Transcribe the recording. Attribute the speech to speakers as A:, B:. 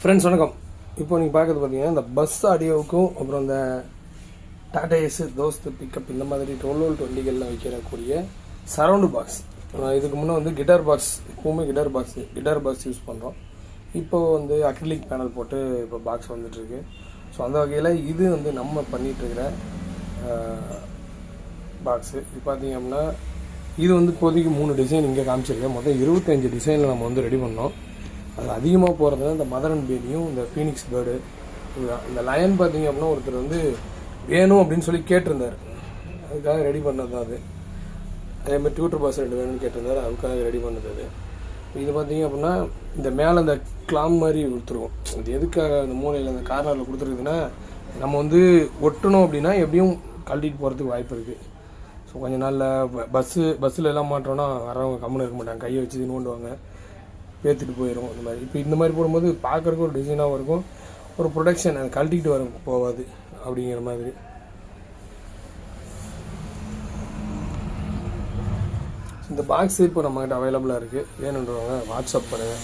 A: Friends வணக்கம். இப்போ நீங்கள் பார்க்குறது பார்த்தீங்கன்னா இந்த பஸ் ஆடியோவுக்கும் அப்புறம் இந்த டாடா ஏஸ் தோஸ்து பிக்கப் இந்த மாதிரி 12V வண்டிகளில் வைக்கிறக்கூடிய சரவுண்டு பாக்ஸ். இதுக்கு முன்னே வந்து கிட்டார் பாக்ஸ், எப்போவுமே கிட்டார் பாக்ஸ் யூஸ் பண்ணுறோம். இப்போது வந்து அக்ரிலிக் பேனல் போட்டு இப்போ பாக்ஸ் வந்துட்டுருக்கு. ஸோ அந்த வகையில் இது வந்து நம்ம பண்ணிகிட்ருக்கிற பாக்ஸு. இது பார்த்தீங்க அப்படின்னா இது வந்து இப்போதைக்கு 3 டிசைன் இங்கே காமிச்சிருக்கேன். மொத்தம் 25 டிசைனில் நம்ம வந்து ரெடி பண்ணோம். அது அதிகமாக போகிறது இந்த மதர் அண்ட் பேபியும் இந்த ஃபீனிக்ஸ் பேர்டு. இந்த லயன் பார்த்தீங்க அப்படின்னா ஒருத்தர் வந்து வேணும் அப்படின்னு சொல்லி கேட்டிருந்தார். அதுக்காக ரெடி பண்ணது தான் அது. அதேமாதிரி டியூட்டர் பாஸ் 2 வேணும்னு கேட்டிருந்தார். அதுக்காக ரெடி பண்ணது அது. இது பார்த்தீங்க அப்படின்னா இந்த மேலே அந்த கிளாம் மாதிரி கொடுத்துருவோம். இது எதுக்காக அந்த மூலையில் அந்த கார்னரில் கொடுத்துருக்குதுன்னா நம்ம வந்து ஒட்டணும் அப்படின்னா எப்படியும் கழட்டிட்டு போகிறதுக்கு வாய்ப்பு இருக்குது. ஸோ கொஞ்சம் நாளில் பஸ்ஸில் எல்லாம் மாட்டோன்னா வரவங்க கம்முன்னு இருக்க மாட்டாங்க, கையை வச்சு நோண்டுவாங்க, ஏற்றிட்டு போயிடும். இந்த மாதிரி இப்போ இந்த மாதிரி போடும்போது பார்க்குறதுக்கு ஒரு டிசைனாகவும் இருக்கும், ஒரு ப்ரொடக்ஷன், அது கழட்டிக்கிட்டு வர போகாது அப்படிங்கிற மாதிரி. இந்த பாக்ஸு இப்போ நம்மகிட்ட அவைலபிளாக இருக்குது. வேணுன்றவங்க வாட்ஸ்அப் பண்ணுங்கள்.